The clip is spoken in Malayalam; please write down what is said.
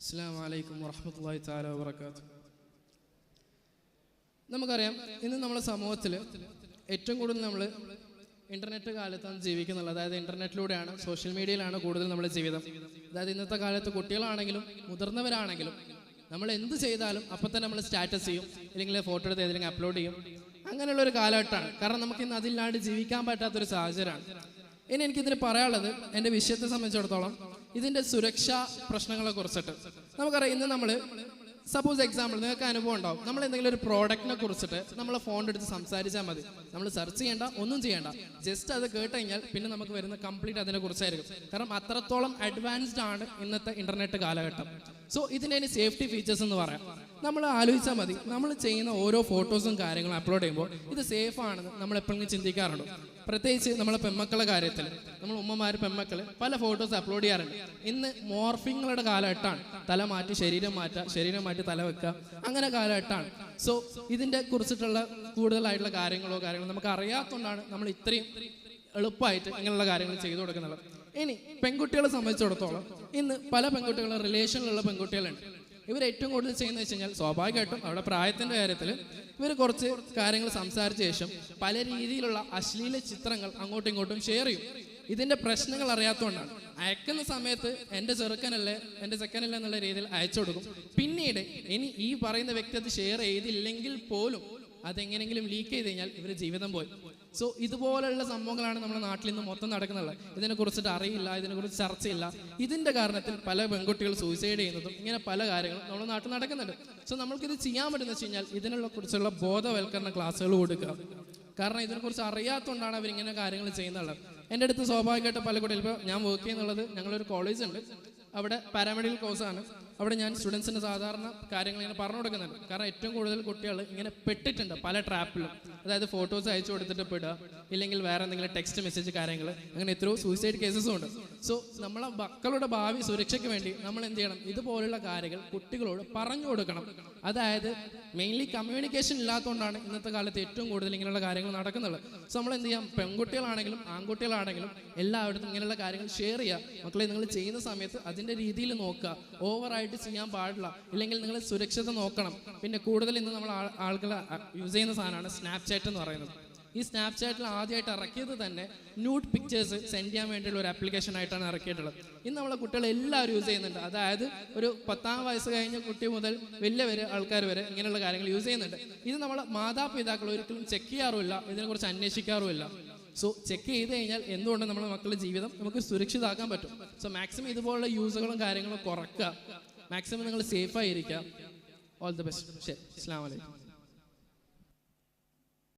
അസ്സലാമു അലൈക്കും വറഹ്മത്തുള്ളാഹി തആല വബറകാതുഹു. നമുക്കറിയാം, ഇന്ന് നമ്മുടെ സമൂഹത്തിൽ ഏറ്റവും കൂടുതൽ നമ്മൾ ഇൻ്റർനെറ്റ് കാലത്താണ് ജീവിക്കുന്നുള്ളത്. അതായത് ഇൻ്റർനെറ്റിലൂടെയാണ്, സോഷ്യൽ മീഡിയയിലാണ് കൂടുതൽ നമ്മുടെ ജീവിതം. അതായത് ഇന്നത്തെ കാലത്ത് കുട്ടികളാണെങ്കിലും മുതിർന്നവരാണെങ്കിലും നമ്മൾ എന്ത് ചെയ്താലും അപ്പം തന്നെ നമ്മൾ സ്റ്റാറ്റസ് ചെയ്യും, അല്ലെങ്കിൽ ഫോട്ടോ എടുത്ത് ഏതെങ്കിലും അപ്ലോഡ് ചെയ്യും. അങ്ങനെയുള്ളൊരു കാലഘട്ടമാണ്. കാരണം നമുക്ക് ഇന്ന് അതില്ലാണ്ട് ജീവിക്കാൻ പറ്റാത്തൊരു സാഹചര്യമാണ്. ഇനി എനിക്കിതിന് പറയാനുള്ളത്, എൻ്റെ വിഷയത്തെ സംബന്ധിച്ചിടത്തോളം ഇതിൻ്റെ സുരക്ഷാ പ്രശ്നങ്ങളെ കുറിച്ചിട്ട്. നമുക്കറിയാം, ഇന്ന് നമ്മൾ സപ്പോസ് എക്സാമ്പിൾ നിങ്ങൾക്ക് അനുഭവം ഉണ്ടാവും, നമ്മൾ എന്തെങ്കിലും ഒരു പ്രോഡക്റ്റിനെ കുറിച്ചിട്ട് നമ്മളെ ഫോൺ എടുത്ത് സംസാരിച്ചാൽ മതി. നമ്മൾ സെർച്ച് ചെയ്യേണ്ട, ഒന്നും ചെയ്യേണ്ട, ജസ്റ്റ് അത് കേട്ട് കഴിഞ്ഞാൽ പിന്നെ നമുക്ക് വരുന്ന കംപ്ലീറ്റ് അതിനെ കുറിച്ചായിരിക്കും. കാരണം അത്രത്തോളം അഡ്വാൻസ്ഡ് ആണ് ഇന്നത്തെ ഇന്റർനെറ്റ് കാലഘട്ടം. സോ ഇതിൻ്റെ ഇനി സേഫ്റ്റി ഫീച്ചേഴ്സ് എന്ന് പറയാം. നമ്മൾ ആലോചിച്ചാൽ മതി, നമ്മൾ ചെയ്യുന്ന ഓരോ ഫോട്ടോസും കാര്യങ്ങളും അപ്ലോഡ് ചെയ്യുമ്പോൾ ഇത് സേഫ് ആണെന്ന് നമ്മൾ എപ്പോഴെങ്കിലും ചിന്തിക്കാറുണ്ട്. പ്രത്യേകിച്ച് നമ്മളെ പെൺമക്കളുടെ കാര്യത്തിൽ നമ്മൾ ഉമ്മമാർ പെൺമക്കൾ പല ഫോട്ടോസ് അപ്ലോഡ് ചെയ്യാറുണ്ട്. ഇന്ന് മോർഫിങ്ങുകളുടെ കാലഘട്ടമാണ്. തല മാറ്റി ശരീരം മാറ്റുക, ശരീരം മാറ്റി തല വെക്കുക, അങ്ങനെ കാലഘട്ടമാണ്. സോ ഇതിൻ്റെ കുറിച്ചിട്ടുള്ള കൂടുതലായിട്ടുള്ള കാര്യങ്ങളോ നമുക്ക് അറിയാത്തതുകൊണ്ടാണ് നമ്മൾ ഇത്രയും എളുപ്പമായിട്ട് ഇങ്ങനെയുള്ള കാര്യങ്ങൾ ചെയ്തു കൊടുക്കുന്നത്. ഇനി പെൺകുട്ടികളെ സംബന്ധിച്ചിടത്തോളം ഇന്ന് പല പെൺകുട്ടികളും റിലേഷനിലുള്ള പെൺകുട്ടികളുണ്ട്. ഇവർ ഏറ്റവും കൂടുതൽ ചെയ്യുന്നത് വെച്ച് കഴിഞ്ഞാൽ, സ്വാഭാവികമായിട്ടും അവരുടെ പ്രായത്തിൻ്റെ കാര്യത്തിൽ ഇവർ കുറച്ച് കാര്യങ്ങൾ സംസാരിച്ച ശേഷം പല രീതിയിലുള്ള അശ്ലീല ചിത്രങ്ങൾ അങ്ങോട്ടും ഇങ്ങോട്ടും ഷെയർ ചെയ്യും. ഇതിൻ്റെ പ്രശ്നങ്ങൾ അറിയാത്തതുകൊണ്ടാണ്. അയക്കുന്ന സമയത്ത് എൻ്റെ ചെറുക്കനല്ലേ, എൻ്റെ ചെക്കനല്ലേ എന്നുള്ള രീതിയിൽ അയച്ചു കൊടുക്കും. പിന്നീട് ഇനി ഈ പറയുന്ന വ്യക്തി അത് ഷെയർ ചെയ്തില്ലെങ്കിൽ പോലും അതെങ്ങനെയെങ്കിലും ലീക്ക് ചെയ്ത് കഴിഞ്ഞാൽ ഇവർ ജീവിതം പോയി. സോ ഇതുപോലുള്ള സംഭവങ്ങളാണ് നമ്മുടെ നാട്ടിൽ നിന്ന് മൊത്തം നടക്കുന്നത്. ഇതിനെക്കുറിച്ചിട്ട് അറിയില്ല, ഇതിനെക്കുറിച്ച് ചർച്ചയില്ല. ഇതിൻ്റെ കാരണത്തിൽ പല പെൺകുട്ടികൾ സൂയിസൈഡ് ചെയ്യുന്നതും ഇങ്ങനെ പല കാര്യങ്ങളും നമ്മുടെ നാട്ടിൽ നടക്കുന്നുണ്ട്. സോ നമ്മൾക്കിത് ചെയ്യാൻ പറ്റുന്ന വെച്ച് കഴിഞ്ഞാൽ ഇതിനുള്ള കുറിച്ചുള്ള ബോധവൽക്കരണ ക്ലാസ്സുകൾ കൊടുക്കുക. കാരണം ഇതിനെക്കുറിച്ച് അറിയാത്തതുകൊണ്ടാണ് അവരിങ്ങനെ കാര്യങ്ങൾ ചെയ്യുന്നത്. എൻ്റെ അടുത്ത് സ്വാഭാവികമായിട്ട് പല കുട്ടികൾ, ഇപ്പോൾ ഞാൻ വർക്ക് ചെയ്യുന്നുള്ളത് ഞങ്ങളൊരു കോളേജ് ഉണ്ട്, അവിടെ പാരാമെഡിക്കൽ കോഴ്സാണ്. അവിടെ ഞാൻ സ്റ്റുഡൻസിന് സാധാരണ കാര്യങ്ങൾ ഇങ്ങനെ പറഞ്ഞു കൊടുക്കുന്നുണ്ട്. കാരണം ഏറ്റവും കൂടുതൽ കുട്ടികൾ ഇങ്ങനെ പെട്ടിട്ടുണ്ട് പല ട്രാപ്പിലും. അതായത് ഫോട്ടോസ് അയച്ചു കൊടുത്തിട്ട് പെടുക, ഇല്ലെങ്കിൽ വേറെ എന്തെങ്കിലും ടെക്സ്റ്റ് മെസ്സേജ് കാര്യങ്ങൾ, അങ്ങനെ എത്രയോ സൂയിസൈഡ് കേസസും ഉണ്ട്. സോ നമ്മളെ മക്കളുടെ ഭാവി സുരക്ഷയ്ക്ക് വേണ്ടി നമ്മൾ എന്ത് ചെയ്യണം, ഇതുപോലുള്ള കാര്യങ്ങൾ കുട്ടികളോട് പറഞ്ഞു കൊടുക്കണം. അതായത് മെയിൻലി കമ്മ്യൂണിക്കേഷൻ ഇല്ലാത്തതുകൊണ്ടാണ് ഇന്നത്തെ കാലത്ത് ഏറ്റവും കൂടുതൽ ഇങ്ങനെയുള്ള കാര്യങ്ങൾ നടക്കുന്നുള്ളത്. സോ നമ്മൾ എന്ത് ചെയ്യാം, പെൺകുട്ടികളാണെങ്കിലും ആൺകുട്ടികളാണെങ്കിലും എല്ലായിടത്തും ഇങ്ങനെയുള്ള കാര്യങ്ങൾ ഷെയർ ചെയ്യുക. മക്കളെ, നിങ്ങൾ ചെയ്യുന്ന സമയത്ത് അതിൻ്റെ രീതിയിൽ നോക്കുക, ഓവറായിട്ട് ചെയ്യാൻ പാടില്ല, ഇല്ലെങ്കിൽ നിങ്ങൾ സുരക്ഷിത നോക്കണം. പിന്നെ കൂടുതൽ ഇന്ന് നമ്മൾ ആളുകൾ യൂസ് ചെയ്യുന്ന സാധനമാണ് സ്നാപ്ചാറ്റ് എന്ന് പറയുന്നത്. ഈ സ്നാപ്ചാറ്റിൽ ആദ്യമായിട്ട് ഇറക്കിയത് തന്നെ ന്യൂഡ് പിക്ചേഴ്സ് സെൻഡ് ചെയ്യാൻ വേണ്ടിയുള്ള ഒരു ആപ്ലിക്കേഷൻ ആയിട്ടാണ് ഇറക്കിയിട്ടുള്ളത്. ഇന്ന് നമ്മളെ കുട്ടികൾ എല്ലാവരും യൂസ് ചെയ്യുന്നുണ്ട്. അതായത് ഒരു 10 വയസ്സ് കഴിഞ്ഞ കുട്ടി മുതൽ വലിയ ആൾക്കാർ വരെ ഇങ്ങനെയുള്ള കാര്യങ്ങൾ യൂസ് ചെയ്യുന്നുണ്ട്. ഇത് നമ്മളെ മാതാപിതാക്കൾ ഒരിക്കലും ചെക്ക് ചെയ്യാറുമില്ല, ഇതിനെക്കുറിച്ച് അന്വേഷിക്കാറുമില്ല. സോ ചെക്ക് ചെയ്ത് കഴിഞ്ഞാൽ എന്തുകൊണ്ട് നമ്മുടെ മക്കളുടെ ജീവിതം നമുക്ക് സുരക്ഷിതമാക്കാൻ പറ്റും. സോ മാക്സിമം ഇതുപോലുള്ള യൂസുകളും കാര്യങ്ങളും കുറക്കുക. മാക്സിമം നിങ്ങൾ സേഫായിരിക്കുക. All the best. ശരി, അസ്സലാമു അലൈക്കും.